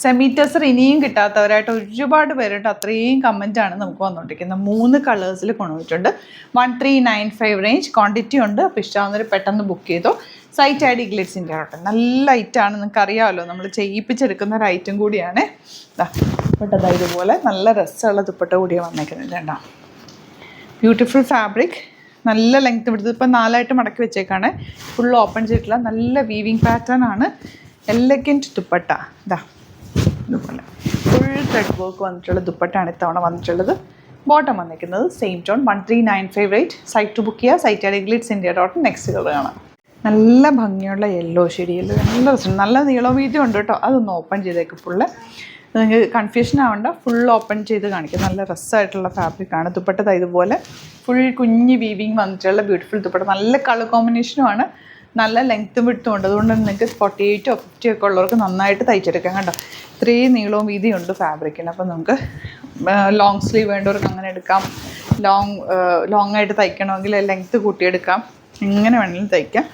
Semi tussar ഇനിയും കിട്ടാത്തവരായിട്ട് ഒരുപാട് പേരുണ്ട്. അത്രയും കമൻറ്റാണ് നമുക്ക് വന്നുകൊണ്ടിരിക്കുന്നത്. 3 കളേഴ്സിൽ കൊണ്ടുപോയിട്ടുണ്ട്. 1395 റേഞ്ച് ക്വാണ്ടിറ്റി ഉണ്ട്. അപ്പോൾ ഇഷ്ടമാവുന്നവർ പെട്ടെന്ന് ബുക്ക് ചെയ്തോ. Site I D glitz India കേട്ടോ. നല്ല ഐറ്റമാണ്, നിങ്ങൾക്ക് അറിയാമല്ലോ, നമ്മൾ ചെയ്യിപ്പിച്ചെടുക്കുന്ന ഒരു ഐറ്റം കൂടിയാണ്. ദുപ്പട്ട ഇതുപോലെ നല്ല രസമുള്ള ദുപ്പട്ട കൂടിയാണ് വന്നേക്കുന്നത്. കേട്ടോ, ബ്യൂട്ടിഫുൾ ഫാബ്രിക്, നല്ല ലെങ്ത് എടുത്തത്. ഇപ്പം 4ആയിട്ട് മടക്കി വെച്ചേക്കാണ്, ഫുൾ ഓപ്പൺ ചെയ്തിട്ടുള്ള നല്ല വീവിങ് പാറ്റേൺ ആണ്. എലഗൻറ്റ് ദുപ്പട്ട ഇതുപോലെ ഫുൾ ത്രെഡ് വർക്ക് വന്നിട്ടുള്ള ദുപ്പട്ടയാണ് ഇത്തവണ വന്നിട്ടുള്ളത്. ബോട്ടം വന്നിരിക്കുന്നത് same tone. 1395 rate. Site to book ചെയ്യുക. Site I glitz India dot. Next colour കാണാം. നല്ല ഭംഗിയുള്ള യെല്ലോ ഷെയ്ഡ്. യെല്ലോ നല്ല രസം, നല്ല നീളം വീതി ഉണ്ട് കേട്ടോ. അതൊന്ന് ഓപ്പൺ ചെയ്തേക്ക് ഫുള്ള്. നിങ്ങൾക്ക് കൺഫ്യൂഷൻ ആവണ്ട, ഫുൾ ഓപ്പൺ ചെയ്ത് കാണിക്കും. നല്ല രസമായിട്ടുള്ള ഫാബ്രിക്കാണ്. ദുപ്പട്ട ഇതുപോലെ ഫുൾ കുഞ്ഞ് വീവിങ് വന്നിട്ടുള്ള ബ്യൂട്ടിഫുൾ ദുപ്പട്ട. നല്ല കളർ കോമ്പിനേഷനുമാണ്, നല്ല ലെങ്ത്തും വിടുത്തും ഉണ്ട്. അതുകൊണ്ട് നിങ്ങൾക്ക് 48 or 50 ഒക്കെ ഉള്ളവർക്ക് നന്നായിട്ട് തയ്ച്ചെടുക്കാം. കണ്ടോ, ഇത്രയും നീളവും വീതിയുണ്ട് ഫാബ്രിക്കിന്. അപ്പം നമുക്ക് ലോങ് സ്ലീവ് വേണ്ടവർക്ക് അങ്ങനെ എടുക്കാം. ലോങ് ആയിട്ട് തയ്ക്കണമെങ്കിൽ ലെങ്ത്ത് കൂട്ടിയെടുക്കാം. എങ്ങനെ വേണമെങ്കിലും തയ്ക്കാം.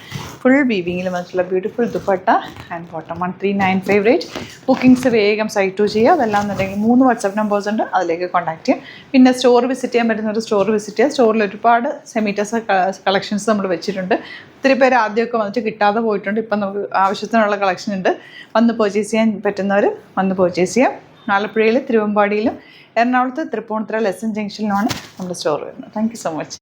ഫുൾ വീവിങ്ങിൽ വന്നിട്ടുള്ള beautiful dupatta and bottom. 1395 rate. Bookings വേഗം സൈറ്റ് ടു ചെയ്യുക. അതെല്ലാം എന്നുണ്ടെങ്കിൽ 3 വാട്സാപ്പ് നമ്പേഴ്സ് ഉണ്ട്, അതിലേക്ക് കോൺടാക്ട് ചെയ്യാം. പിന്നെ സ്റ്റോർ വിസിറ്റ് ചെയ്യാൻ പറ്റുന്നൊരു സ്റ്റോർ വിസിറ്റ് ചെയ്യുക. സ്റ്റോറിൽ ഒരുപാട് സെമി ടെസർ കളക്ഷൻസ് നമ്മൾ വെച്ചിട്ടുണ്ട്. ഒത്തിരി പേര് ആദ്യമൊക്കെ വന്നിട്ട് കിട്ടാതെ പോയിട്ടുണ്ട്. ഇപ്പം നമുക്ക് ആവശ്യത്തിനുള്ള കളക്ഷൻ ഉണ്ട്. വന്ന് പർച്ചേസ് ചെയ്യാൻ പറ്റുന്നവർ വന്ന് പർച്ചേസ് ചെയ്യാം. ആലപ്പുഴയിൽ, തിരുവമ്പാടിയിലും, എറണാകുളത്ത് തൃപ്പൂണിത്തുറ ലെസൺ ജംഗ്ഷനിലുമാണ് നമ്മുടെ സ്റ്റോർ വരുന്നത്. Thank you so much.